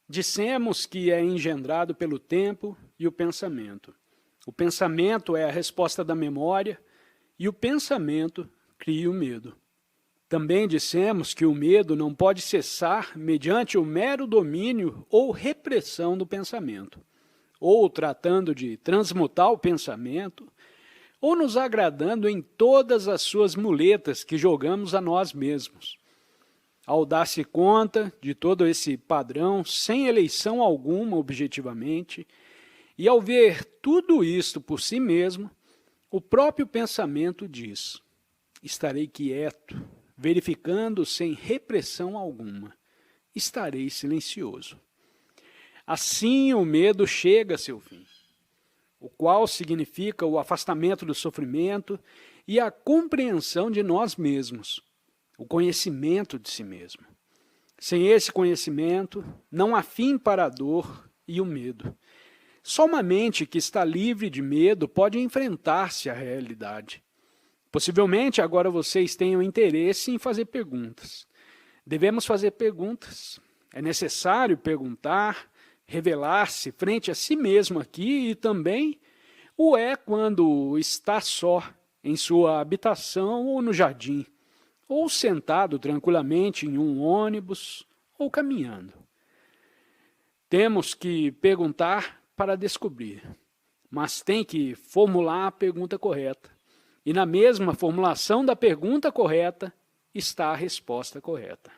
Dissemos que é engendrado pelo tempo e o pensamento. O pensamento é a resposta da memória e o pensamento cria o medo. Também dissemos que o medo não pode cessar mediante o mero domínio ou repressão do pensamento, ou tratando de transmutar o pensamento, ou nos agradando em todas as suas muletas que jogamos a nós mesmos. Ao dar-se conta de todo esse padrão, sem eleição alguma objetivamente, e ao ver tudo isto por si mesmo, o próprio pensamento diz: estarei quieto, verificando sem repressão alguma, estarei silencioso. Assim o medo chega a seu fim, o qual significa o afastamento do sofrimento e a compreensão de nós mesmos, o conhecimento de si mesmo. Sem esse conhecimento, não há fim para a dor e o medo. Só uma mente que está livre de medo pode enfrentar-se à realidade. Possivelmente agora vocês tenham interesse em fazer perguntas. Devemos fazer perguntas. É necessário perguntar, revelar-se frente a si mesmo aqui e também o é quando está só em sua habitação ou no jardim, ou sentado tranquilamente em um ônibus ou caminhando. Temos que perguntar para descobrir, mas tem que formular a pergunta correta. E na mesma formulação da pergunta correta está a resposta correta.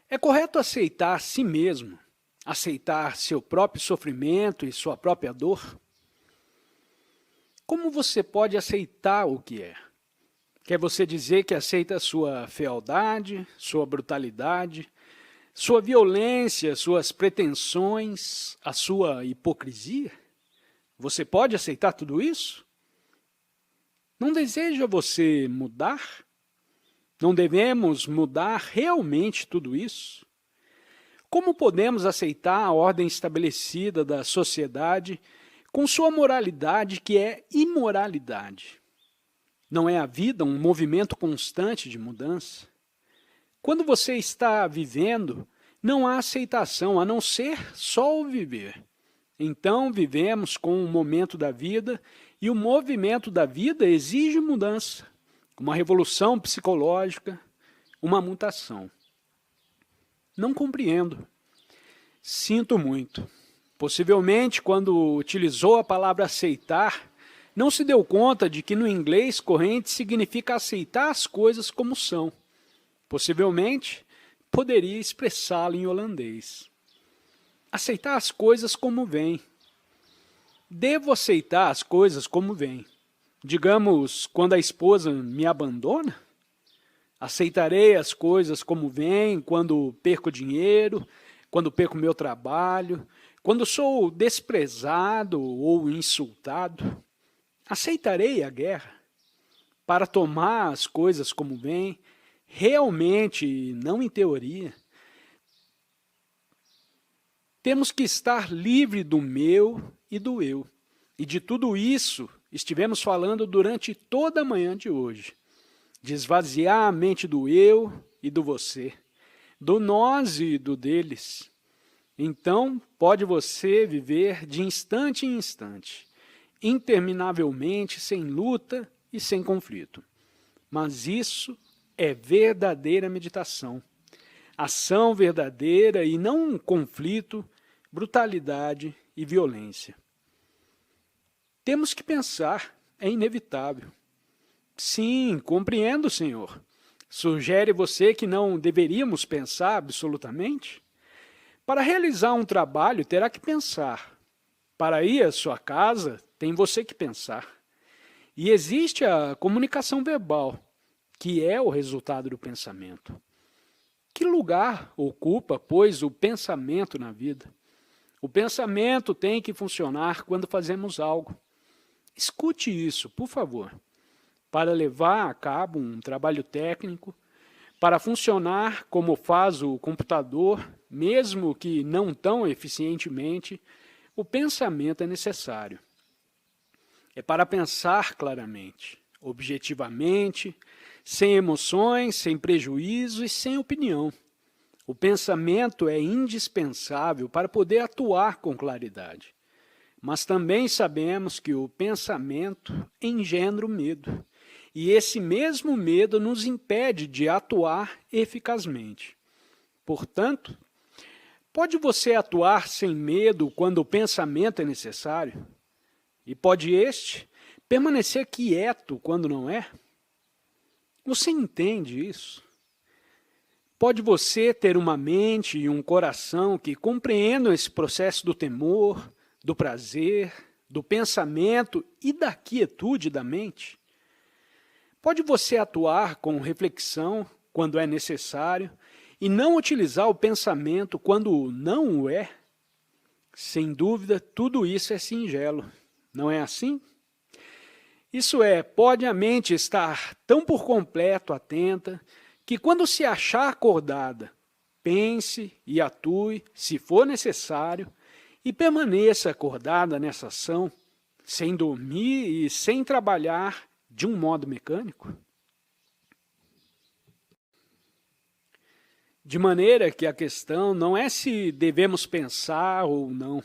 É correto aceitar si mesmo, aceitar seu próprio sofrimento e sua própria dor? Como você pode aceitar o que é? Quer você dizer que aceita sua fealdade, sua brutalidade, sua violência, suas pretensões, a sua hipocrisia? Você pode aceitar tudo isso? Não deseja você mudar? Não devemos mudar realmente tudo isso? Como podemos aceitar a ordem estabelecida da sociedade com sua moralidade que é imoralidade? Não é a vida um movimento constante de mudança? Quando você está vivendo, não há aceitação, a não ser só o viver. Então, vivemos com um momento da vida, e o movimento da vida exige mudança, uma revolução psicológica, uma mutação. Não compreendo. Sinto muito. Possivelmente, quando utilizou a palavra aceitar, não se deu conta de que no inglês corrente significa aceitar as coisas como são. Possivelmente, poderia expressá-lo em holandês. Aceitar as coisas como vêm. Devo aceitar as coisas como vêm. Digamos, quando a esposa me abandona? Aceitarei as coisas como vêm quando perco dinheiro, quando perco meu trabalho, quando sou desprezado ou insultado. Aceitarei a guerra para tomar as coisas como vêm, realmente, não em teoria. Temos que estar livre do meu e do eu. E de tudo isso estivemos falando durante toda a manhã de hoje. De esvaziar a mente do eu e do você, do nós e do deles. Então, pode você viver de instante em instante, interminavelmente, sem luta e sem conflito. Mas isso é verdadeira meditação. Ação verdadeira e não um conflito, brutalidade e violência. Temos que pensar, é inevitável. Sim, compreendo, Senhor. Sugere você que não deveríamos pensar absolutamente? Para realizar um trabalho, terá que pensar. Para ir à sua casa, tem você que pensar. E existe a comunicação verbal, que é o resultado do pensamento. Que lugar ocupa, pois, o pensamento na vida? O pensamento tem que funcionar quando fazemos algo. Escute isso, por favor. Para levar a cabo um trabalho técnico, para funcionar como faz o computador, mesmo que não tão eficientemente, o pensamento é necessário. É para pensar claramente, objetivamente, sem emoções, sem prejuízo e sem opinião. O pensamento é indispensável para poder atuar com claridade. Mas também sabemos que o pensamento engendra o medo. E esse mesmo medo nos impede de atuar eficazmente. Portanto, pode você atuar sem medo quando o pensamento é necessário? E pode este permanecer quieto quando não é? Você entende isso? Pode você ter uma mente e um coração que compreendam esse processo do temor, do prazer, do pensamento e da quietude da mente? Pode você atuar com reflexão quando é necessário e não utilizar o pensamento quando não o é? Sem dúvida, tudo isso é singelo, não é assim? Isso é, pode a mente estar tão por completo atenta que quando se achar acordada, pense e atue, se for necessário, e permaneça acordada nessa ação, sem dormir e sem trabalhar de um modo mecânico? De maneira que a questão não é se devemos pensar ou não,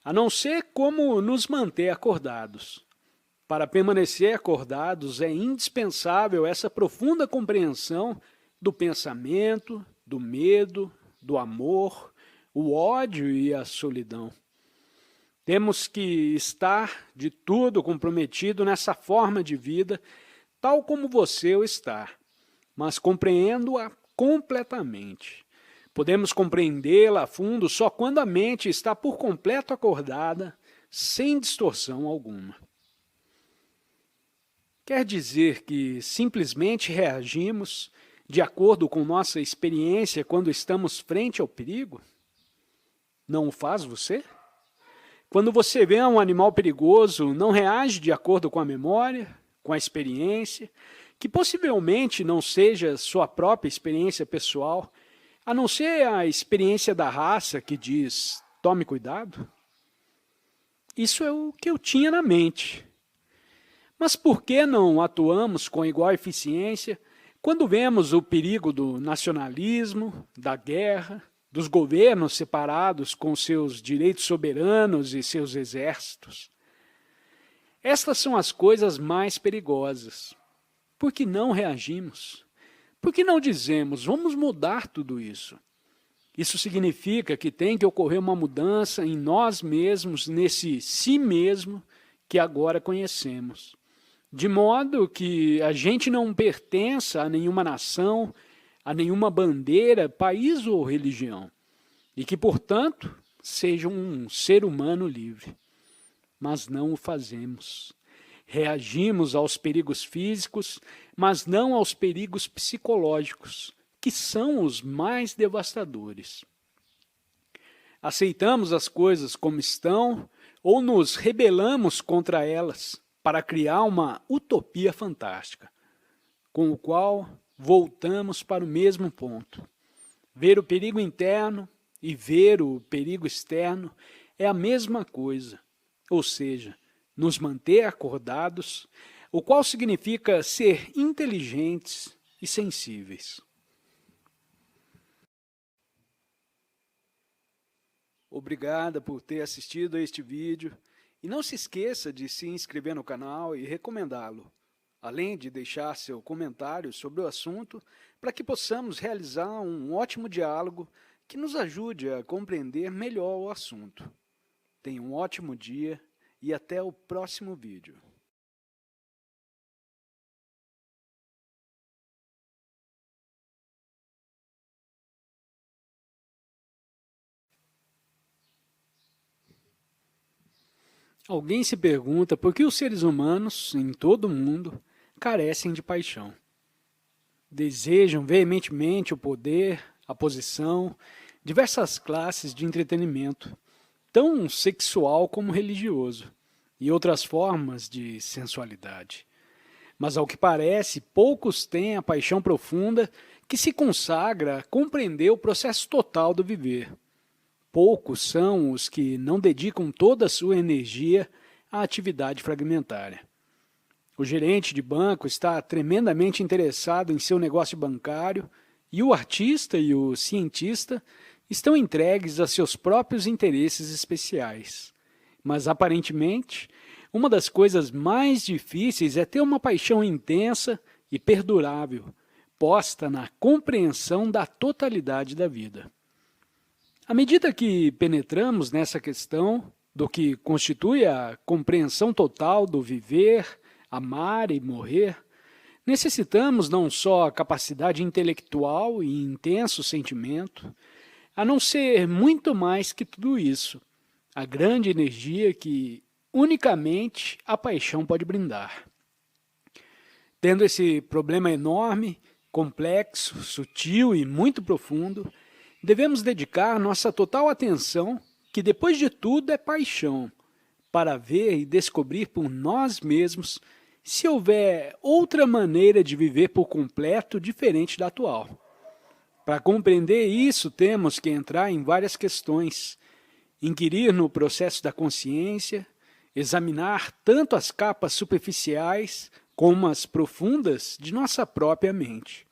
a não ser como nos manter acordados. Para permanecer acordados é indispensável essa profunda compreensão do pensamento, do medo, do amor, o ódio e a solidão. Temos que estar de tudo comprometido nessa forma de vida, tal como você o está, mas compreendo-a completamente. Podemos compreendê-la a fundo só quando a mente está por completo acordada, sem distorção alguma. Quer dizer que simplesmente reagimos de acordo com nossa experiência quando estamos frente ao perigo? Não o faz você? Quando você vê um animal perigoso, não reage de acordo com a memória, com a experiência, que possivelmente não seja sua própria experiência pessoal, a não ser a experiência da raça que diz, tome cuidado? Isso é o que eu tinha na mente. Mas por que não atuamos com igual eficiência quando vemos o perigo do nacionalismo, da guerra, dos governos separados com seus direitos soberanos e seus exércitos? Estas são as coisas mais perigosas. Por que não reagimos? Por que não dizemos, vamos mudar tudo isso? Isso significa que tem que ocorrer uma mudança em nós mesmos, nesse si mesmo que agora conhecemos. De modo que a gente não pertença a nenhuma nação, a nenhuma bandeira, país ou religião, e que, portanto, seja um ser humano livre. Mas não o fazemos. Reagimos aos perigos físicos, mas não aos perigos psicológicos, que são os mais devastadores. Aceitamos as coisas como estão ou nos rebelamos contra elas para criar uma utopia fantástica, com o qual voltamos para o mesmo ponto. Ver o perigo interno e ver o perigo externo é a mesma coisa, ou seja, nos manter acordados, o qual significa ser inteligentes e sensíveis. Obrigada por ter assistido a este vídeo e não se esqueça de se inscrever no canal e recomendá-lo, além de deixar seu comentário sobre o assunto para que possamos realizar um ótimo diálogo que nos ajude a compreender melhor o assunto. Tenha um ótimo dia e até o próximo vídeo. Alguém se pergunta por que os seres humanos, em todo o mundo, carecem de paixão. Desejam veementemente o poder, a posição, diversas classes de entretenimento, tão sexual como religioso, e outras formas de sensualidade. Mas, ao que parece, poucos têm a paixão profunda que se consagra a compreender o processo total do viver. Poucos são os que não dedicam toda a sua energia à atividade fragmentária. O gerente de banco está tremendamente interessado em seu negócio bancário e o artista e o cientista estão entregues a seus próprios interesses especiais. Mas, aparentemente, uma das coisas mais difíceis é ter uma paixão intensa e perdurável, posta na compreensão da totalidade da vida. À medida que penetramos nessa questão do que constitui a compreensão total do viver, amar e morrer, necessitamos não só a capacidade intelectual e intenso sentimento, a não ser muito mais que tudo isso, a grande energia que unicamente a paixão pode brindar. Tendo esse problema enorme, complexo, sutil e muito profundo, devemos dedicar nossa total atenção, que depois de tudo é paixão, para ver e descobrir por nós mesmos se houver outra maneira de viver por completo diferente da atual. Para compreender isso, temos que entrar em várias questões, inquirir no processo da consciência, examinar tanto as capas superficiais como as profundas de nossa própria mente,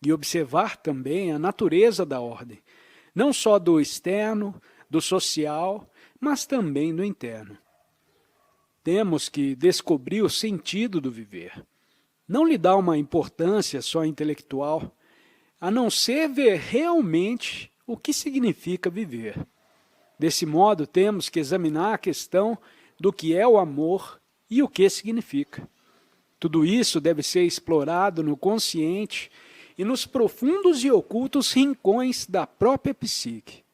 e observar também a natureza da ordem, não só do externo, do social, mas também do interno. Temos que descobrir o sentido do viver. Não lhe dá uma importância só intelectual, a não ser ver realmente o que significa viver. Desse modo, temos que examinar a questão do que é o amor e o que significa. Tudo isso deve ser explorado no consciente e nos profundos e ocultos rincões da própria psique.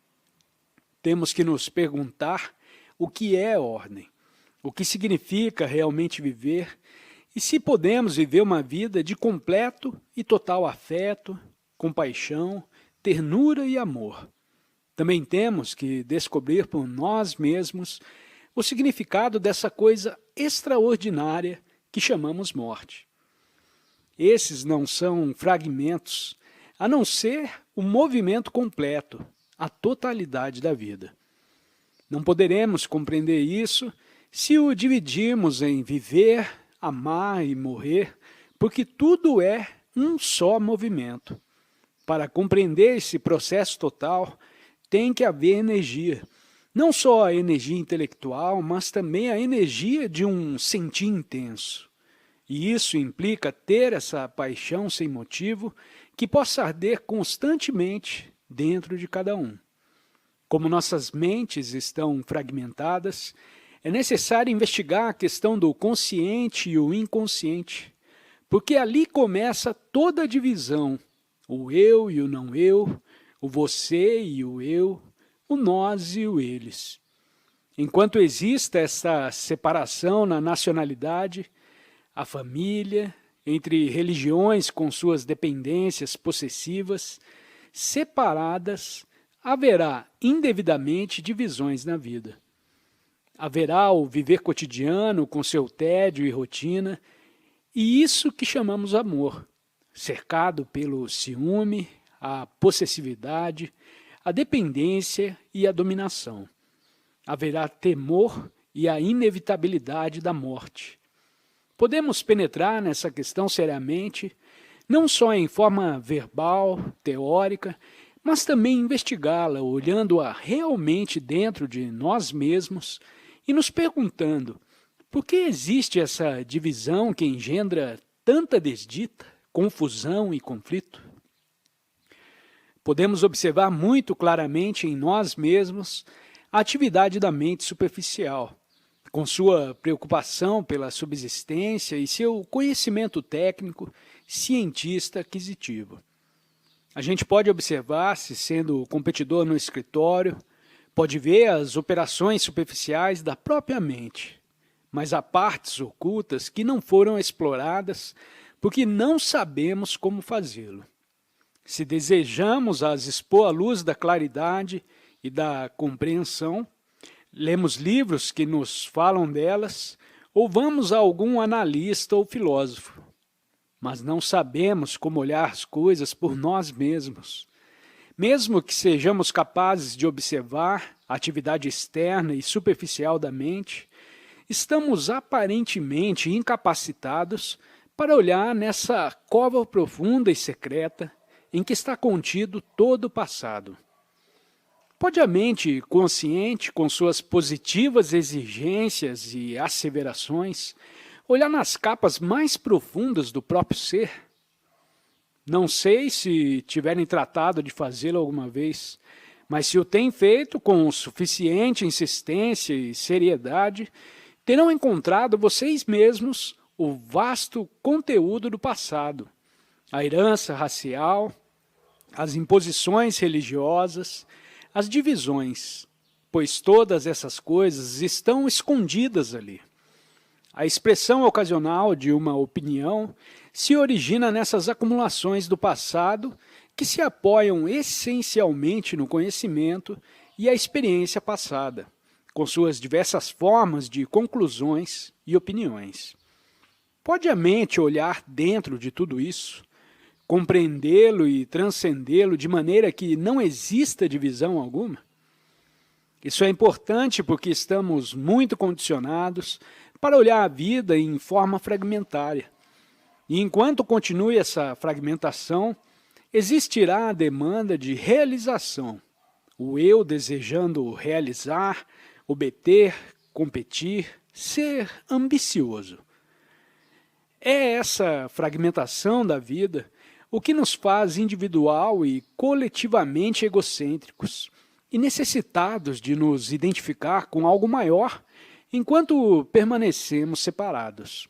Temos que nos perguntar o que é ordem, o que significa realmente viver e se podemos viver uma vida de completo e total afeto, compaixão, ternura e amor. Também temos que descobrir por nós mesmos o significado dessa coisa extraordinária que chamamos morte. Esses não são fragmentos, a não ser o movimento completo, a totalidade da vida. Não poderemos compreender isso se o dividirmos em viver, amar e morrer, porque tudo é um só movimento. Para compreender esse processo total, tem que haver energia. Não só a energia intelectual, mas também a energia de um sentir intenso. E isso implica ter essa paixão sem motivo que possa arder constantemente dentro de cada um. Como nossas mentes estão fragmentadas, é necessário investigar a questão do consciente e o inconsciente, porque ali começa toda a divisão, o eu e o não eu, o você e o eu, o nós e o eles. Enquanto exista essa separação na nacionalidade, a família, entre religiões com suas dependências possessivas, separadas, haverá indevidamente divisões na vida. Haverá o viver cotidiano com seu tédio e rotina, e isso que chamamos amor, cercado pelo ciúme, a possessividade, a dependência e a dominação. Haverá temor e a inevitabilidade da morte. Podemos penetrar nessa questão seriamente, não só em forma verbal, teórica, mas também investigá-la, olhando-a realmente dentro de nós mesmos e nos perguntando por que existe essa divisão que engendra tanta desdita, confusão e conflito. Podemos observar muito claramente em nós mesmos a atividade da mente superficial, com sua preocupação pela subsistência e seu conhecimento técnico, cientista aquisitivo. A gente pode observar-se sendo competidor no escritório, pode ver as operações superficiais da própria mente, mas há partes ocultas que não foram exploradas porque não sabemos como fazê-lo. Se desejamos as expor à luz da claridade e da compreensão, lemos livros que nos falam delas, ou vamos a algum analista ou filósofo. Mas não sabemos como olhar as coisas por nós mesmos. Mesmo que sejamos capazes de observar a atividade externa e superficial da mente, estamos aparentemente incapacitados para olhar nessa cova profunda e secreta em que está contido todo o passado. Pode a mente consciente, com suas positivas exigências e asseverações, olhar nas capas mais profundas do próprio ser? Não sei se tiverem tratado de fazê-lo alguma vez, mas se o têm feito com suficiente insistência e seriedade, terão encontrado vocês mesmos o vasto conteúdo do passado, a herança racial, as imposições religiosas, as divisões, pois todas essas coisas estão escondidas ali. A expressão ocasional de uma opinião se origina nessas acumulações do passado que se apoiam essencialmente no conhecimento e a experiência passada, com suas diversas formas de conclusões e opiniões. Pode a mente olhar dentro de tudo isso, compreendê-lo e transcendê-lo de maneira que não exista divisão alguma? Isso é importante porque estamos muito condicionados para olhar a vida em forma fragmentária. E enquanto continue essa fragmentação, existirá a demanda de realização, o eu desejando realizar, obter, competir, ser ambicioso. É essa fragmentação da vida o que nos faz individual e coletivamente egocêntricos e necessitados de nos identificar com algo maior enquanto permanecemos separados.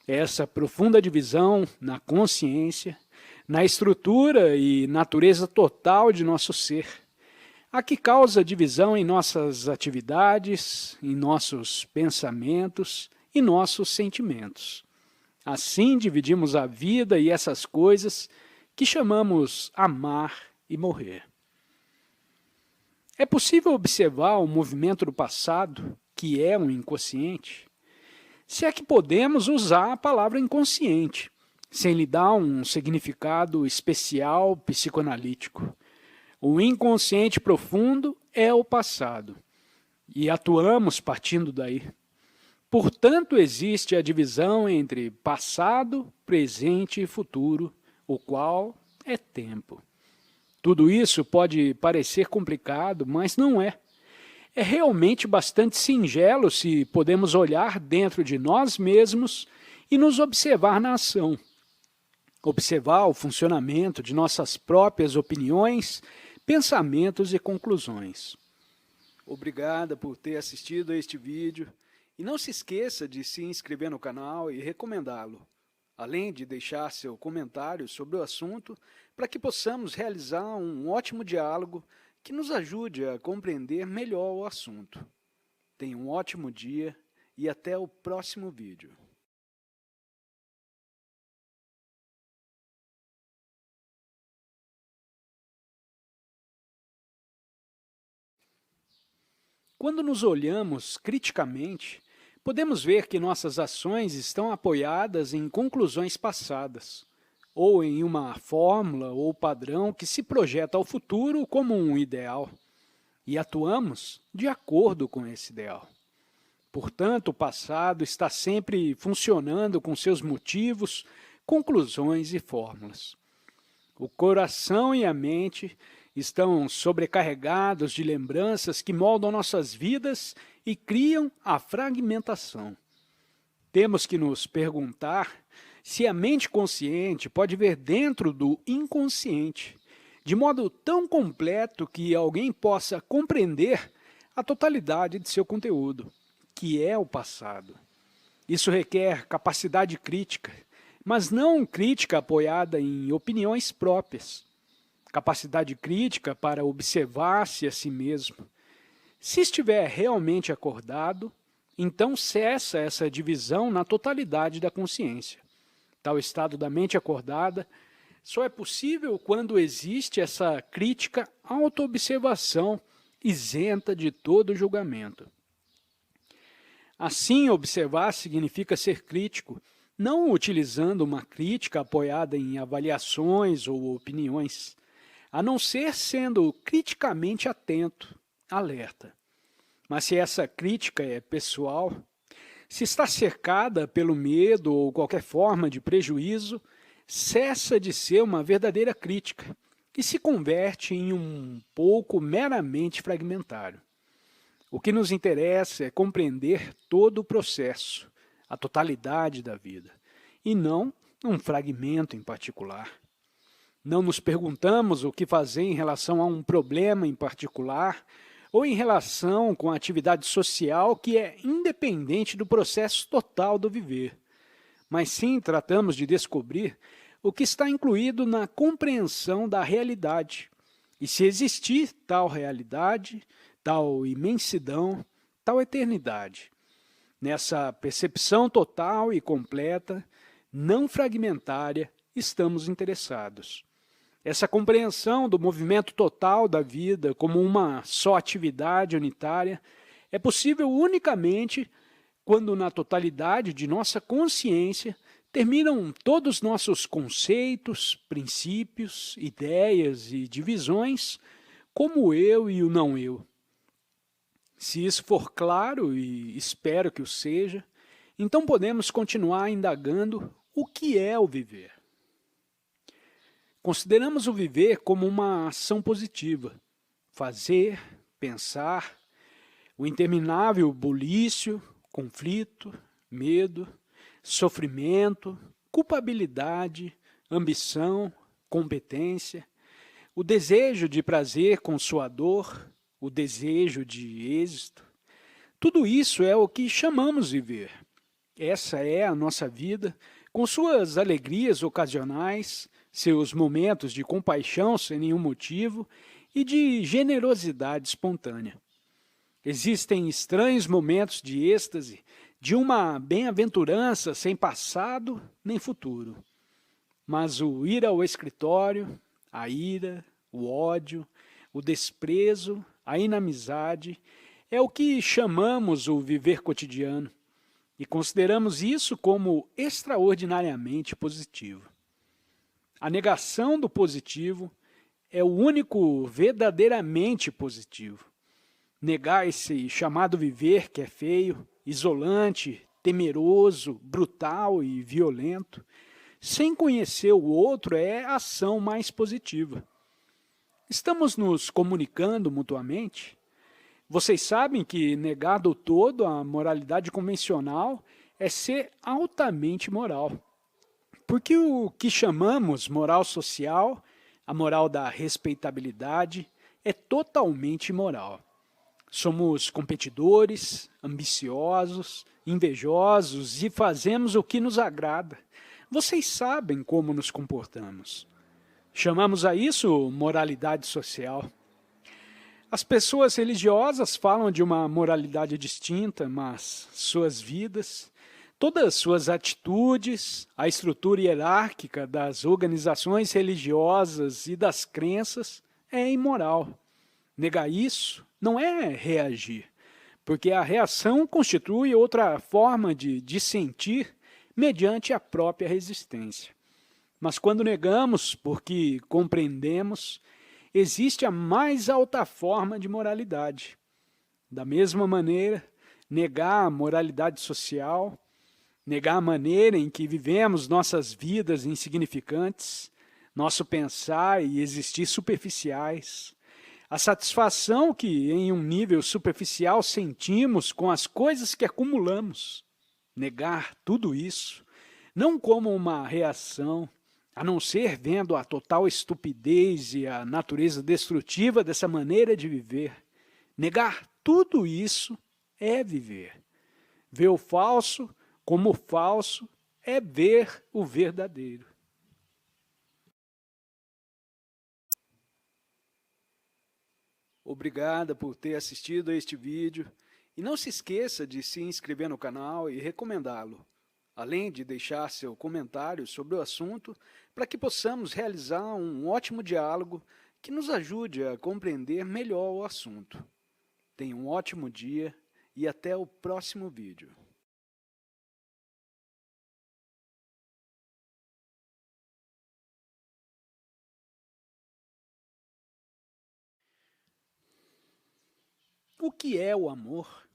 Essa profunda divisão na consciência, na estrutura e natureza total de nosso ser, a que causa divisão em nossas atividades, em nossos pensamentos e nossos sentimentos. Assim dividimos a vida e essas coisas que chamamos amar e morrer. É possível observar o movimento do passado, que é um inconsciente, se é que podemos usar a palavra inconsciente, sem lhe dar um significado especial psicoanalítico. O inconsciente profundo é o passado, e atuamos partindo daí. Portanto, existe a divisão entre passado, presente e futuro, o qual é tempo. Tudo isso pode parecer complicado, mas não é. É realmente bastante singelo se podemos olhar dentro de nós mesmos e nos observar na ação. Observar o funcionamento de nossas próprias opiniões, pensamentos e conclusões. Obrigado por ter assistido a este vídeo. E não se esqueça de se inscrever no canal e recomendá-lo, além de deixar seu comentário sobre o assunto para que possamos realizar um ótimo diálogo que nos ajude a compreender melhor o assunto. Tenha um ótimo dia e até o próximo vídeo. Quando nos olhamos criticamente, podemos ver que nossas ações estão apoiadas em conclusões passadas, ou em uma fórmula ou padrão que se projeta ao futuro como um ideal, e atuamos de acordo com esse ideal. Portanto, o passado está sempre funcionando com seus motivos, conclusões e fórmulas. O coração e a mente estão sobrecarregados de lembranças que moldam nossas vidas e criam a fragmentação. Temos que nos perguntar se a mente consciente pode ver dentro do inconsciente, de modo tão completo que alguém possa compreender a totalidade de seu conteúdo, que é o passado. Isso requer capacidade crítica, mas não crítica apoiada em opiniões próprias. Capacidade crítica para observar-se a si mesmo. Se estiver realmente acordado, então cessa essa divisão na totalidade da consciência. Tal estado da mente acordada só é possível quando existe essa crítica auto-observação isenta de todo julgamento. Assim, observar significa ser crítico, não utilizando uma crítica apoiada em avaliações ou opiniões, a não ser sendo criticamente atento, alerta. Mas se essa crítica é pessoal, se está cercada pelo medo ou qualquer forma de prejuízo, cessa de ser uma verdadeira crítica e se converte em um pouco meramente fragmentário. O que nos interessa é compreender todo o processo, a totalidade da vida, e não um fragmento em particular. Não nos perguntamos o que fazer em relação a um problema em particular ou em relação com a atividade social que é independente do processo total do viver, mas sim tratamos de descobrir o que está incluído na compreensão da realidade e se existir tal realidade, tal imensidão, tal eternidade. Nessa percepção total e completa, não fragmentária, estamos interessados. Essa compreensão do movimento total da vida como uma só atividade unitária é possível unicamente quando na totalidade de nossa consciência terminam todos nossos conceitos, princípios, ideias e divisões como o eu e o não eu. Se isso for claro, e espero que o seja, então podemos continuar indagando o que é o viver. Consideramos o viver como uma ação positiva, fazer, pensar, o interminável bulício, conflito, medo, sofrimento, culpabilidade, ambição, competência, o desejo de prazer com sua dor, o desejo de êxito. Tudo isso é o que chamamos viver. Essa é a nossa vida, com suas alegrias ocasionais, seus momentos de compaixão sem nenhum motivo e de generosidade espontânea. Existem estranhos momentos de êxtase, de uma bem-aventurança sem passado nem futuro. Mas o ir ao escritório, a ira, o ódio, o desprezo, a inamizade, é o que chamamos o viver cotidiano, e consideramos isso como extraordinariamente positivo. A negação do positivo é o único verdadeiramente positivo. Negar esse chamado viver que é feio, isolante, temeroso, brutal e violento, sem conhecer o outro, é a ação mais positiva. Estamos nos comunicando mutuamente? Vocês sabem que negar do todo a moralidade convencional é ser altamente moral. Porque o que chamamos moral social, a moral da respeitabilidade, é totalmente imoral. Somos competidores, ambiciosos, invejosos e fazemos o que nos agrada. Vocês sabem como nos comportamos. Chamamos a isso moralidade social. As pessoas religiosas falam de uma moralidade distinta, mas suas vidas, todas suas atitudes, a estrutura hierárquica das organizações religiosas e das crenças é imoral. Negar isso não é reagir, porque a reação constitui outra forma de dissentir mediante a própria resistência. Mas quando negamos porque compreendemos, existe a mais alta forma de moralidade. Da mesma maneira, negar a moralidade social, negar a maneira em que vivemos nossas vidas insignificantes, nosso pensar e existir superficiais, a satisfação que em um nível superficial sentimos com as coisas que acumulamos. Negar tudo isso, não como uma reação, a não ser vendo a total estupidez e a natureza destrutiva dessa maneira de viver. Negar tudo isso é viver. Ver o falso como falso é ver o verdadeiro. Obrigada por ter assistido a este vídeo e não se esqueça de se inscrever no canal e recomendá-lo, além de deixar seu comentário sobre o assunto para que possamos realizar um ótimo diálogo que nos ajude a compreender melhor o assunto. Tenha um ótimo dia e até o próximo vídeo. O que é o amor?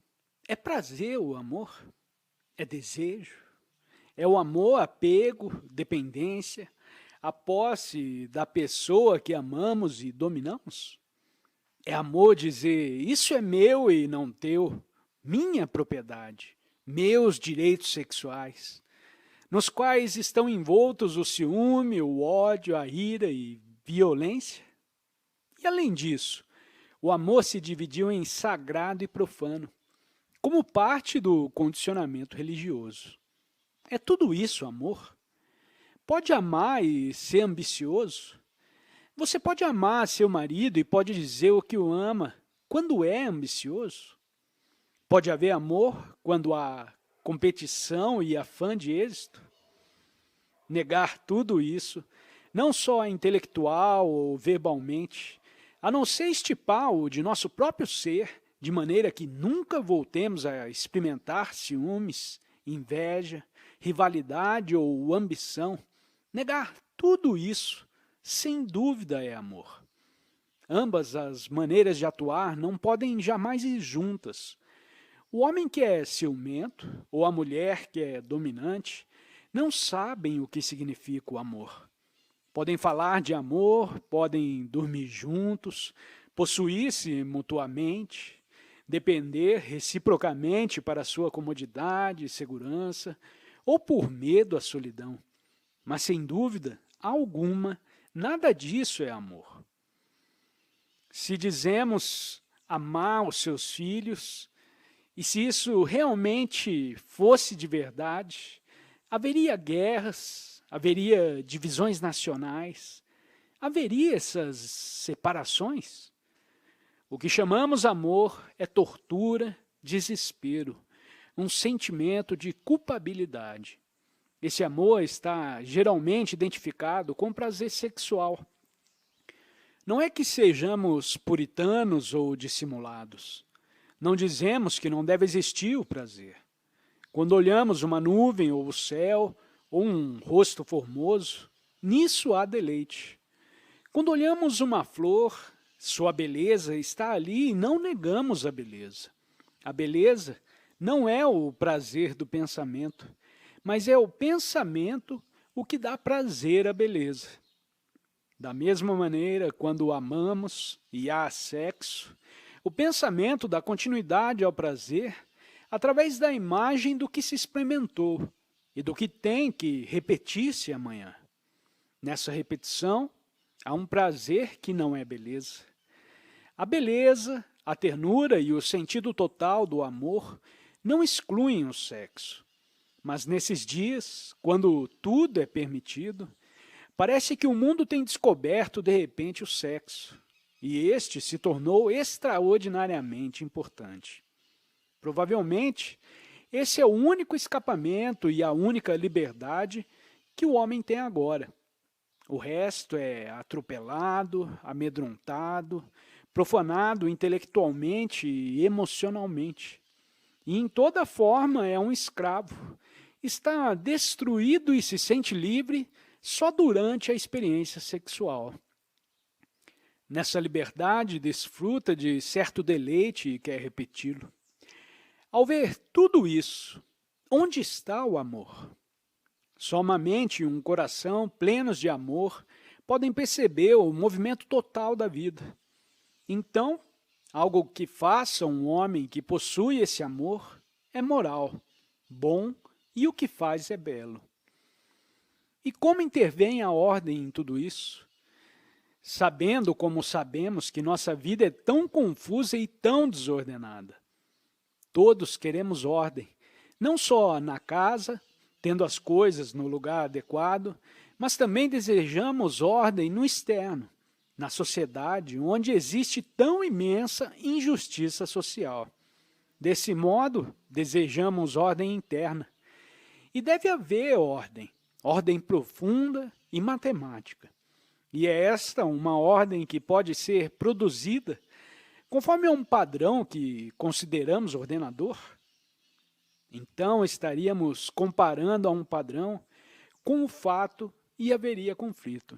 É prazer o amor? É desejo? É o amor, apego, dependência, a posse da pessoa que amamos e dominamos? É amor dizer, isso é meu e não teu, minha propriedade, meus direitos sexuais, nos quais estão envoltos o ciúme, o ódio, a ira e violência? E além disso, o amor se dividiu em sagrado e profano, como parte do condicionamento religioso. É tudo isso amor? Pode amar e ser ambicioso? Você pode amar seu marido e pode dizer o que o ama quando é ambicioso? Pode haver amor quando há competição e afã de êxito? Negar tudo isso, não só intelectual ou verbalmente, a não ser estipar-o de nosso próprio ser, de maneira que nunca voltemos a experimentar ciúmes, inveja, rivalidade ou ambição. Negar tudo isso, sem dúvida, é amor. Ambas as maneiras de atuar não podem jamais ir juntas. O homem que é ciumento, ou a mulher que é dominante, não sabem o que significa o amor. Podem falar de amor, podem dormir juntos, possuir-se mutuamente, depender reciprocamente para sua comodidade e segurança, ou por medo à solidão. Mas, sem dúvida alguma, nada disso é amor. Se dizemos amar os seus filhos, e se isso realmente fosse de verdade, haveria guerras, haveria divisões nacionais, haveria essas separações? O que chamamos amor é tortura, desespero, um sentimento de culpabilidade. Esse amor está geralmente identificado com prazer sexual. Não é que sejamos puritanos ou dissimulados. Não dizemos que não deve existir o prazer. Quando olhamos uma nuvem ou o céu, ou um rosto formoso, nisso há deleite. Quando olhamos uma flor, sua beleza está ali e não negamos a beleza. A beleza não é o prazer do pensamento, mas é o pensamento o que dá prazer à beleza. Da mesma maneira, quando amamos e há sexo, o pensamento dá continuidade ao prazer através da imagem do que se experimentou e do que tem que repetir-se amanhã. Nessa repetição, há um prazer que não é beleza. A beleza, a ternura e o sentido total do amor não excluem o sexo. Mas nesses dias, quando tudo é permitido, parece que o mundo tem descoberto de repente o sexo, e este se tornou extraordinariamente importante. Provavelmente, esse é o único escapamento e a única liberdade que o homem tem agora. O resto é atropelado, amedrontado, profanado intelectualmente e emocionalmente. E em toda forma é um escravo. Está destruído e se sente livre só durante a experiência sexual. Nessa liberdade, desfruta de certo deleite e quer repeti-lo. Ao ver tudo isso, onde está o amor? Só uma mente e um coração plenos de amor podem perceber o movimento total da vida. Então, algo que faça um homem que possui esse amor é moral, bom e o que faz é belo. E como intervém a ordem em tudo isso? Sabendo como sabemos que nossa vida é tão confusa e tão desordenada. Todos queremos ordem, não só na casa, tendo as coisas no lugar adequado, mas também desejamos ordem no externo, na sociedade, onde existe tão imensa injustiça social. Desse modo, desejamos ordem interna. E deve haver ordem profunda e matemática. E é esta uma ordem que pode ser produzida conforme um padrão que consideramos ordenador. Então estaríamos comparando a um padrão com o fato e haveria conflito.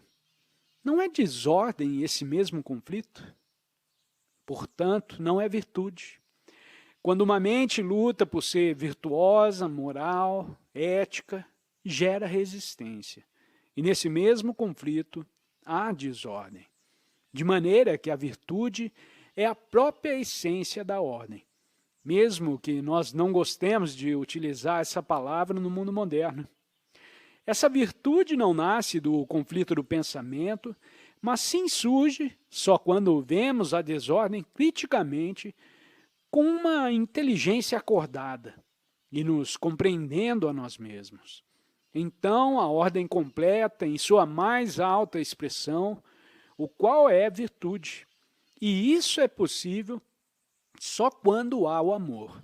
Não é desordem esse mesmo conflito? Portanto, não é virtude. Quando uma mente luta por ser virtuosa, moral, ética, gera resistência. e nesse mesmo conflito há desordem. De maneira que a virtude é a própria essência da ordem, mesmo que nós não gostemos de utilizar essa palavra no mundo moderno. Essa virtude não nasce do conflito do pensamento, mas sim surge só quando vemos a desordem criticamente com uma inteligência acordada e nos compreendendo a nós mesmos. Então, a ordem completa, em sua mais alta expressão, o qual é virtude. E isso é possível só quando há o amor.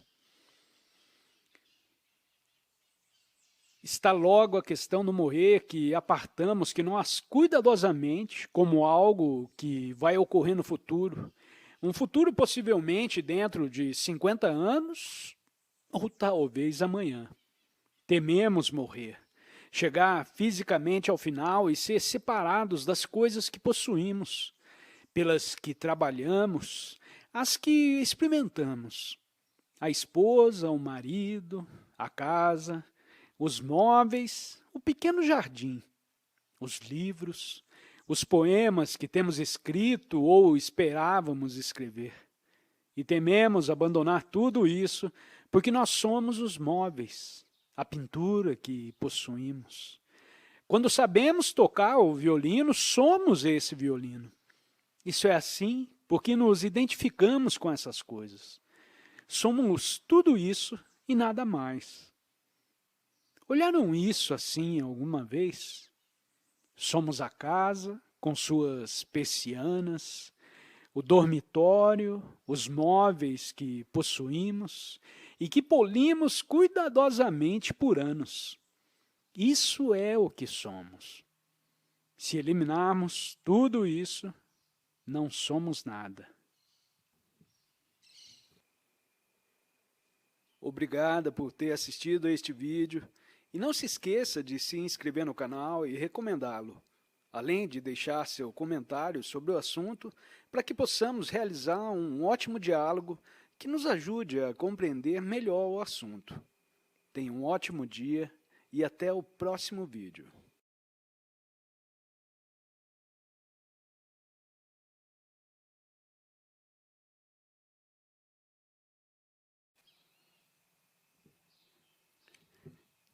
Está logo a questão do morrer que apartamos, que nós cuidadosamente, como algo que vai ocorrer no futuro, um futuro possivelmente dentro de 50 anos, ou talvez amanhã. Tememos morrer, chegar fisicamente ao final e ser separados das coisas que possuímos, pelas que trabalhamos, as que experimentamos, a esposa, o marido, a casa, os móveis, o pequeno jardim, os livros, os poemas que temos escrito ou esperávamos escrever. E tememos abandonar tudo isso porque nós somos os móveis, a pintura que possuímos. Quando sabemos tocar o violino, somos esse violino. Isso é assim porque nos identificamos com essas coisas. Somos tudo isso e nada mais. Olharam isso assim alguma vez? Somos a casa, com suas persianas, o dormitório, os móveis que possuímos e que polimos cuidadosamente por anos. Isso é o que somos. Se eliminarmos tudo isso, não somos nada. Obrigada por ter assistido a este vídeo. E não se esqueça de se inscrever no canal e recomendá-lo, além de deixar seu comentário sobre o assunto para que possamos realizar um ótimo diálogo que nos ajude a compreender melhor o assunto. Tenha um ótimo dia e até o próximo vídeo.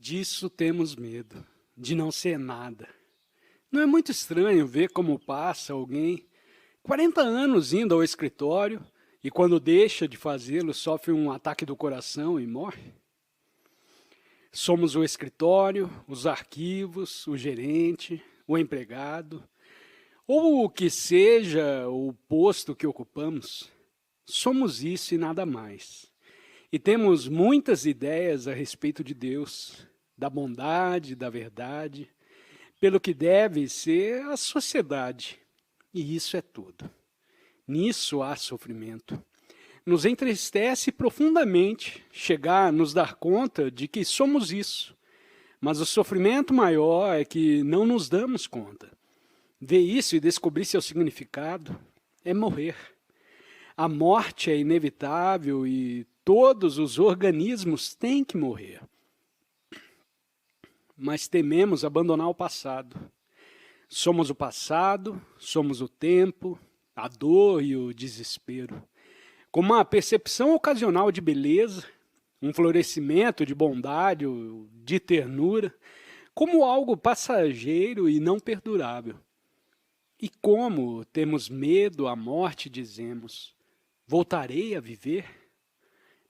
Disso temos medo, de não ser nada. Não é muito estranho ver como passa alguém 40 anos indo ao escritório e quando deixa de fazê-lo sofre um ataque do coração e morre? Somos o escritório, os arquivos, o gerente, o empregado, ou o que seja o posto que ocupamos. Somos isso e nada mais. E temos muitas ideias a respeito de Deus, da bondade, da verdade, pelo que deve ser a sociedade. E isso é tudo. Nisso há sofrimento. Nos entristece profundamente chegar a nos dar conta de que somos isso. Mas o sofrimento maior é que não nos damos conta. Ver isso e descobrir seu significado é morrer. A morte é inevitável e todos os organismos têm que morrer. Mas tememos abandonar o passado. Somos o passado, somos o tempo, a dor e o desespero. Com uma percepção ocasional de beleza, um florescimento de bondade, de ternura, como algo passageiro e não perdurável. E como temos medo à morte, dizemos, voltarei a viver?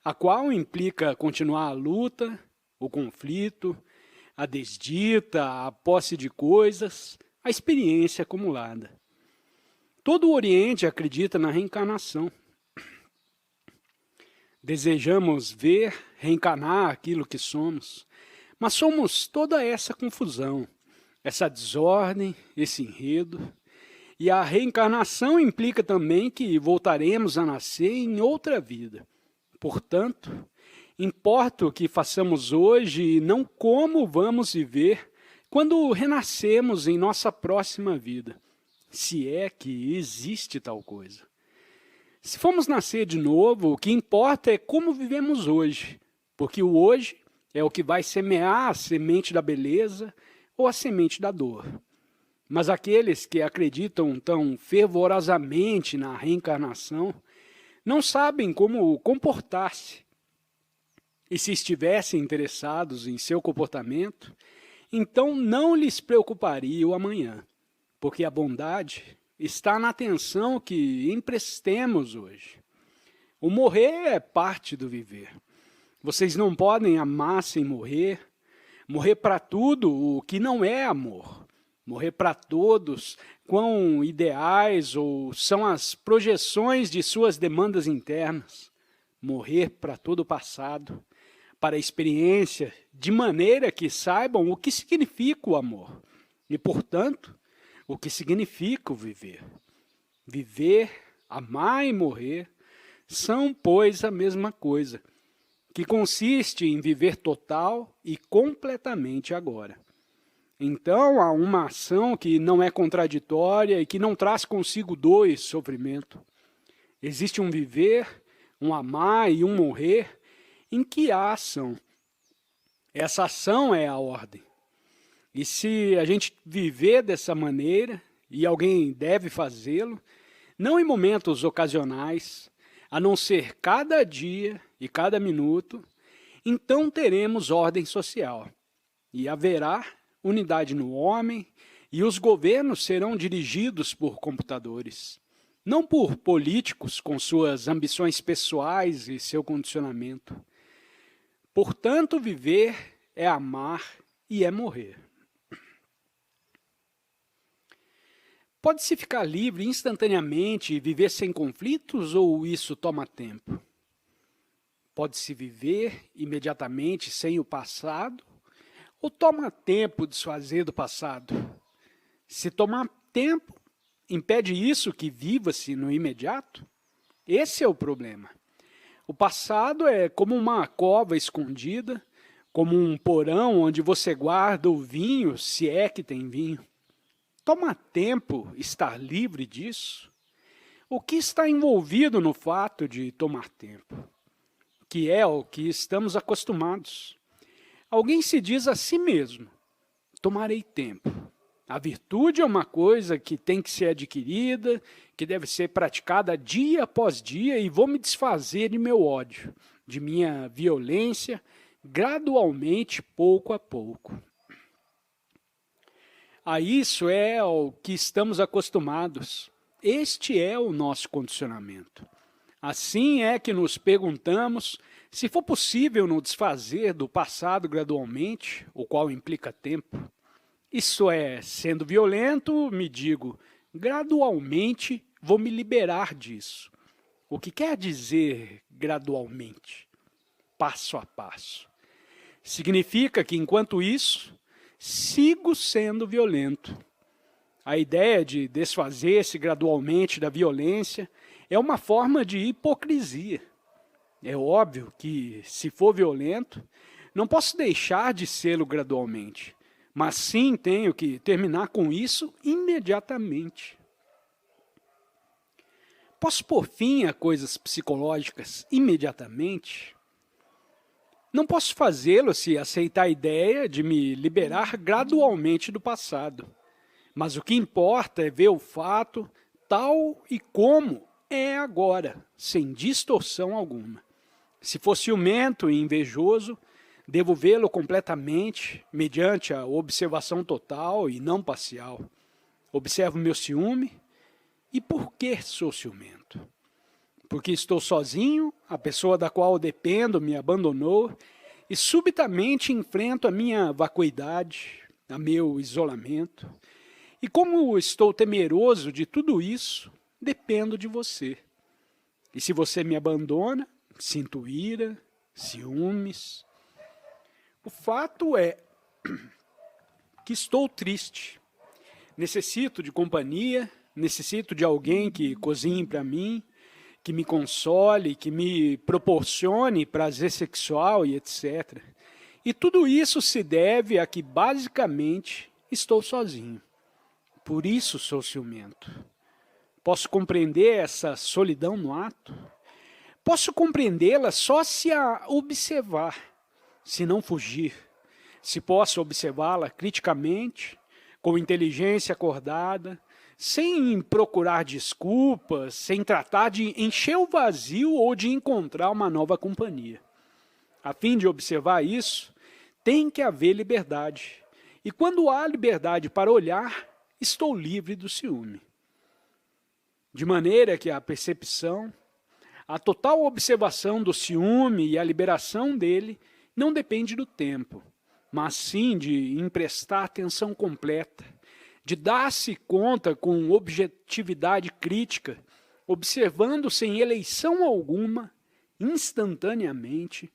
A qual implica continuar a luta, o conflito, a desdita, a posse de coisas, a experiência acumulada. Todo o Oriente acredita na reencarnação. Desejamos ver, reencarnar aquilo que somos, mas somos toda essa confusão, essa desordem, esse enredo. E a reencarnação implica também que voltaremos a nascer em outra vida. Portanto, importa o que façamos hoje e não como vamos viver quando renascemos em nossa próxima vida, se é que existe tal coisa. Se formos nascer de novo, o que importa é como vivemos hoje, porque o hoje é o que vai semear a semente da beleza, ou a semente da dor. Mas aqueles que acreditam tão fervorosamente na reencarnação não sabem como comportar-se. E se estivessem interessados em seu comportamento, então não lhes preocuparia o amanhã, porque a bondade está na atenção que emprestemos hoje. O morrer é parte do viver. Vocês não podem amar sem morrer, morrer para tudo o que não é amor, morrer para todos quão ideais ou são as projeções de suas demandas internas, morrer para todo o passado, para a experiência, de maneira que saibam o que significa o amor e, portanto, o que significa o viver. Viver, amar e morrer são, pois, a mesma coisa, que consiste em viver total e completamente agora. Então, há uma ação que não é contraditória e que não traz consigo dor e sofrimento. Existe um viver, um amar e um morrer em que há ação. Essa ação é a ordem. E se a gente viver dessa maneira, e alguém deve fazê-lo, não em momentos ocasionais, a não ser cada dia e cada minuto, então teremos ordem social. E haverá unidade no homem, e os governos serão dirigidos por computadores, não por políticos com suas ambições pessoais e seu condicionamento. Portanto, viver é amar e é morrer. Pode-se ficar livre instantaneamente e viver sem conflitos, ou isso toma tempo? Pode-se viver imediatamente sem o passado, ou toma tempo desfazer do passado? Se tomar tempo, impede isso que viva-se no imediato? Esse é o problema. O passado é como uma cova escondida, como um porão onde você guarda o vinho, se é que tem vinho. Toma tempo estar livre disso? O que está envolvido no fato de tomar tempo? Que é o que estamos acostumados. Alguém se diz a si mesmo: tomarei tempo. A virtude é uma coisa que tem que ser adquirida, que deve ser praticada dia após dia, e vou me desfazer de meu ódio, de minha violência, gradualmente, pouco a pouco. A isso é ao que estamos acostumados. Este é o nosso condicionamento. Assim é que nos perguntamos se for possível nos desfazer do passado gradualmente, o qual implica tempo. Isso é, sendo violento, me digo, gradualmente vou me liberar disso. O que quer dizer gradualmente? Passo a passo. Significa que, enquanto isso, sigo sendo violento. A ideia de desfazer-se gradualmente da violência é uma forma de hipocrisia. É óbvio que, se for violento, não posso deixar de sê-lo gradualmente, mas sim tenho que terminar com isso imediatamente. Posso pôr fim a coisas psicológicas imediatamente? Não posso fazê-lo se aceitar a ideia de me liberar gradualmente do passado. Mas o que importa é ver o fato tal e como é agora, sem distorção alguma. Se for ciumento e invejoso, devo vê-lo completamente, mediante a observação total e não parcial. Observo meu ciúme. E por que sou ciumento? Porque estou sozinho, a pessoa da qual dependo me abandonou, e subitamente enfrento a minha vacuidade, a meu isolamento. E como estou temeroso de tudo isso, dependo de você. E se você me abandona, sinto ira, ciúmes. O fato é que estou triste. Necessito de companhia, necessito de alguém que cozinhe para mim, que me console, que me proporcione prazer sexual e etc. E tudo isso se deve a que, basicamente, estou sozinho. Por isso sou ciumento. Posso compreender essa solidão no ato? Posso compreendê-la só se a observar, se não fugir, se possa observá-la criticamente, com inteligência acordada, sem procurar desculpas, sem tratar de encher o vazio ou de encontrar uma nova companhia. A fim de observar isso, tem que haver liberdade. E quando há liberdade para olhar, estou livre do ciúme. De maneira que a percepção, a total observação do ciúme e a liberação dele não depende do tempo, mas sim de emprestar atenção completa, de dar-se conta com objetividade crítica, observando sem eleição alguma, instantaneamente,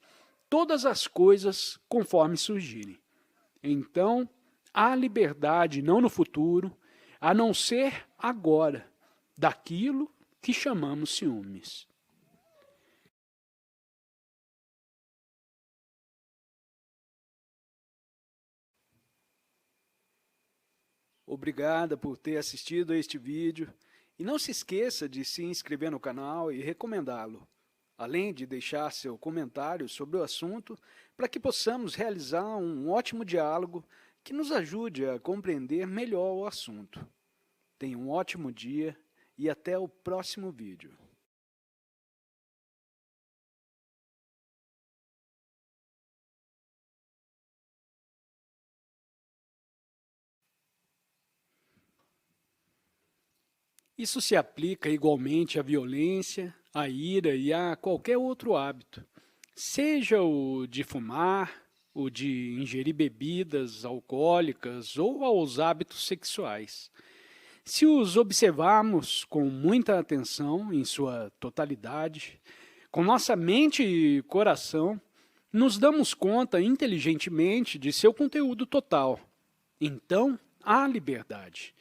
todas as coisas conforme surgirem. Então, há liberdade não no futuro, a não ser agora, daquilo que chamamos ciúmes. Obrigada por ter assistido a este vídeo e não se esqueça de se inscrever no canal e recomendá-lo, além de deixar seu comentário sobre o assunto para que possamos realizar um ótimo diálogo que nos ajude a compreender melhor o assunto. Tenha um ótimo dia e até o próximo vídeo. Isso se aplica igualmente à violência, à ira e a qualquer outro hábito, seja o de fumar, o de ingerir bebidas alcoólicas ou aos hábitos sexuais. Se os observarmos com muita atenção em sua totalidade, com nossa mente e coração, nos damos conta inteligentemente de seu conteúdo total. Então, há liberdade.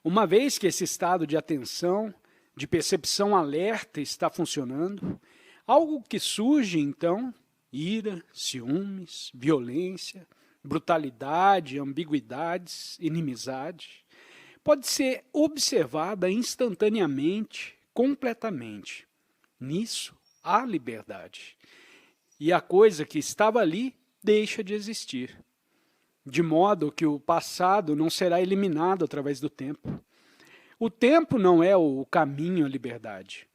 Uma vez que esse estado de atenção, de percepção alerta está funcionando, algo que surge então, ira, ciúmes, violência, brutalidade, ambiguidades, inimizade, pode ser observada instantaneamente, completamente. Nisso há liberdade. E a coisa que estava ali deixa de existir. De modo que o passado não será eliminado através do tempo. O tempo não é o caminho à liberdade.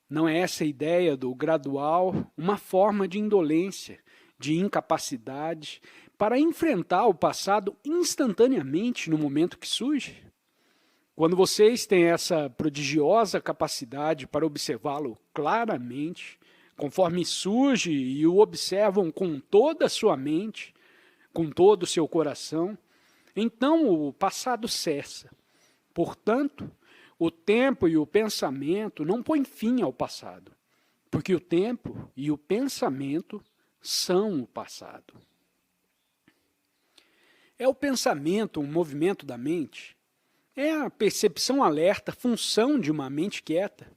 Não é essa ideia do gradual, uma forma de indolência, de incapacidade, para enfrentar o passado instantaneamente no momento que surge? Quando vocês têm essa prodigiosa capacidade para observá-lo claramente, conforme surge e o observam com toda a sua mente, com todo o seu coração, então o passado cessa. Portanto, o tempo e o pensamento não põem fim ao passado, porque o tempo e o pensamento são o passado. É o pensamento um movimento da mente? É a percepção alerta função de uma mente quieta?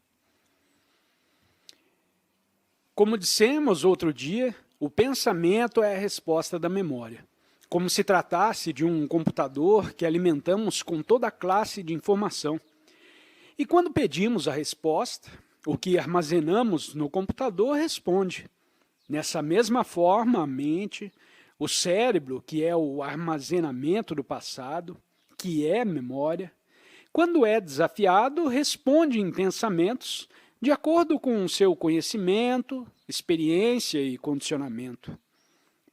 Como dissemos outro dia, o pensamento é a resposta da memória, como se tratasse de um computador que alimentamos com toda a classe de informação. E quando pedimos a resposta, o que armazenamos no computador responde. Nessa mesma forma, a mente, o cérebro, que é o armazenamento do passado, que é memória, quando é desafiado, responde em pensamentos de acordo com o seu conhecimento, experiência e condicionamento.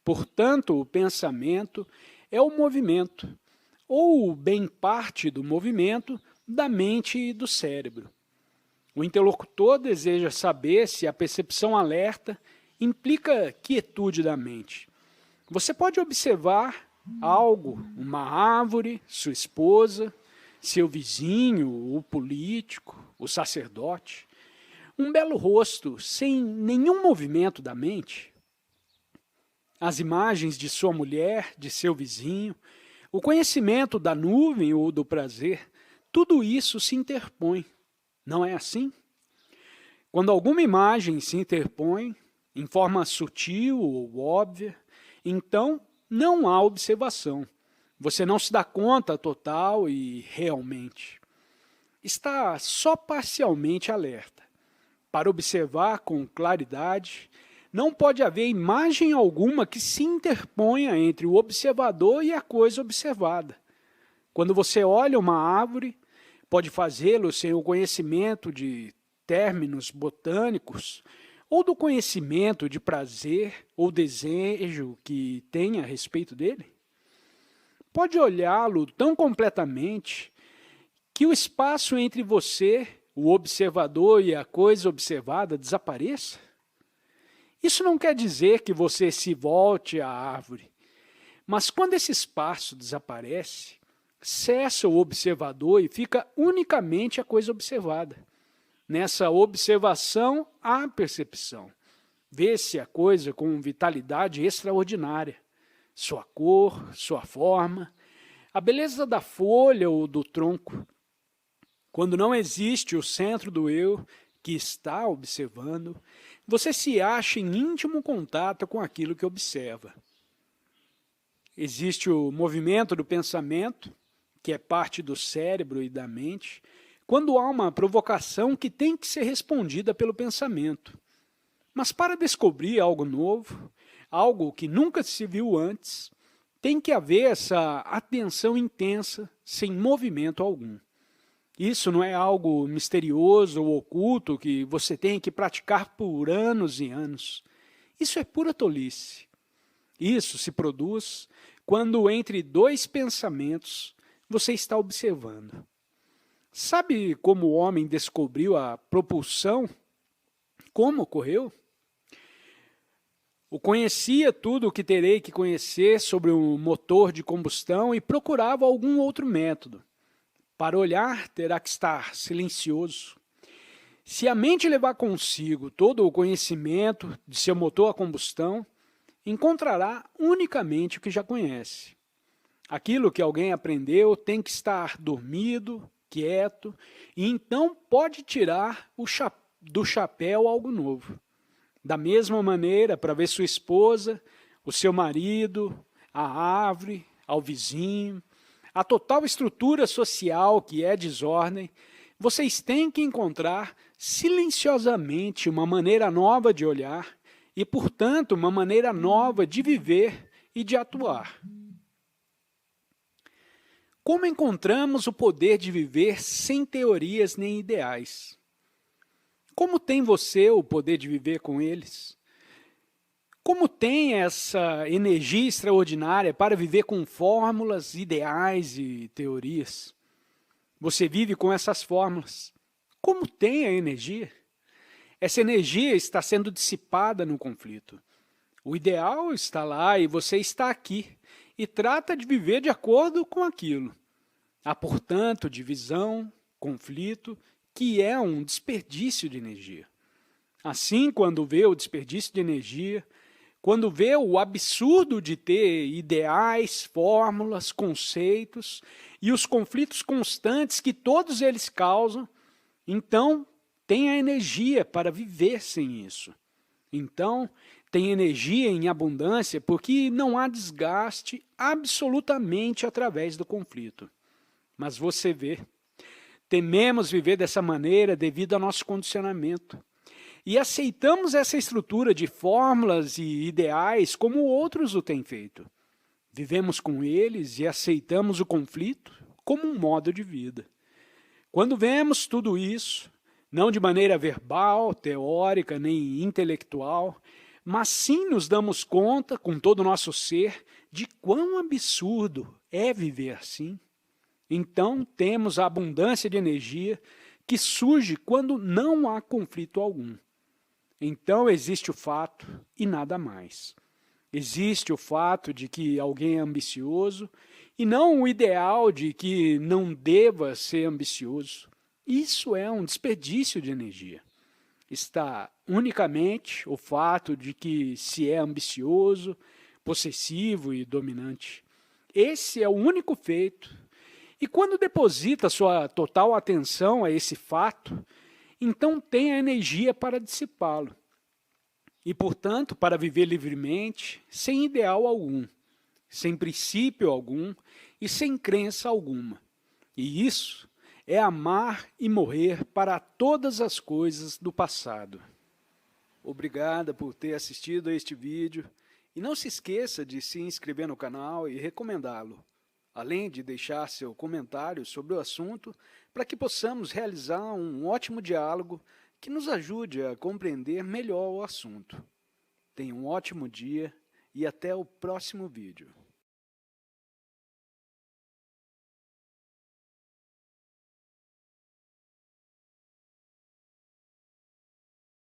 Portanto, o pensamento é o movimento, ou bem parte do movimento da mente e do cérebro. O interlocutor deseja saber se a percepção alerta implica quietude da mente. Você pode observar algo, uma árvore, sua esposa, seu vizinho, o político, o sacerdote, um belo rosto sem nenhum movimento da mente. As imagens de sua mulher, de seu vizinho, o conhecimento da nuvem ou do prazer, tudo isso se interpõe. Não é assim? Quando alguma imagem se interpõe, em forma sutil ou óbvia, então não há observação. Você não se dá conta total e realmente. Está só parcialmente alerta, para observar com claridade, não pode haver imagem alguma que se interponha entre o observador e a coisa observada. Quando você olha uma árvore, pode fazê-lo sem o conhecimento de términos botânicos, ou do conhecimento de prazer ou desejo que tenha a respeito dele. Pode olhá-lo tão completamente que o espaço entre você, o observador e a coisa observada desapareça? Isso não quer dizer que você se volte à árvore, mas quando esse espaço desaparece, cessa o observador e fica unicamente a coisa observada. Nessa observação, há percepção. Vê-se a coisa com vitalidade extraordinária. Sua cor, sua forma, a beleza da folha ou do tronco. Quando não existe o centro do eu que está observando, você se acha em íntimo contato com aquilo que observa. Existe o movimento do pensamento, que é parte do cérebro e da mente, quando há uma provocação que tem que ser respondida pelo pensamento. Mas para descobrir algo novo, algo que nunca se viu antes, tem que haver essa atenção intensa, sem movimento algum. Isso não é algo misterioso ou oculto que você tem que praticar por anos e anos. Isso é pura tolice. Isso se produz quando entre dois pensamentos você está observando. Sabe como o homem descobriu a propulsão? Como ocorreu? O conhecia tudo o que terei que conhecer sobre o motor de combustão e procurava algum outro método. Para olhar, terá que estar silencioso. Se a mente levar consigo todo o conhecimento de seu motor a combustão, encontrará unicamente o que já conhece. Aquilo que alguém aprendeu tem que estar dormido, quieto, e então pode tirar do chapéu algo novo. Da mesma maneira, para ver sua esposa, o seu marido, a árvore, ao vizinho, a total estrutura social que é desordem, vocês têm que encontrar silenciosamente uma maneira nova de olhar e, portanto, uma maneira nova de viver e de atuar. Como encontramos o poder de viver sem teorias nem ideais? Como tem você o poder de viver com eles? Como tem essa energia extraordinária para viver com fórmulas, ideais e teorias? Você vive com essas fórmulas. Como tem a energia? Essa energia está sendo dissipada no conflito. O ideal está lá e você está aqui e trata de viver de acordo com aquilo. Há, portanto, divisão, conflito, que é um desperdício de energia. Assim, quando vê o desperdício de energia, quando vê o absurdo de ter ideais, fórmulas, conceitos e os conflitos constantes que todos eles causam, então tem a energia para viver sem isso. Então, tem energia em abundância porque não há desgaste absolutamente através do conflito. Mas você vê, tememos viver dessa maneira devido ao nosso condicionamento. E aceitamos essa estrutura de fórmulas e ideais como outros o têm feito. Vivemos com eles e aceitamos o conflito como um modo de vida. Quando vemos tudo isso, não de maneira verbal, teórica, nem intelectual, mas sim nos damos conta, com todo o nosso ser, de quão absurdo é viver assim. Então, temos a abundância de energia que surge quando não há conflito algum. Então, existe o fato e nada mais. Existe o fato de que alguém é ambicioso e não o ideal de que não deva ser ambicioso. Isso é um desperdício de energia. Está unicamente o fato de que se é ambicioso, possessivo e dominante. Esse é o único feito. E quando deposita sua total atenção a esse fato, então tem a energia para dissipá-lo. E, portanto, para viver livremente, sem ideal algum, sem princípio algum e sem crença alguma. E isso é amar e morrer para todas as coisas do passado. Obrigada por ter assistido a este vídeo e não se esqueça de se inscrever no canal e recomendá-lo, além de deixar seu comentário sobre o assunto para que possamos realizar um ótimo diálogo que nos ajude a compreender melhor o assunto. Tenha um ótimo dia e até o próximo vídeo.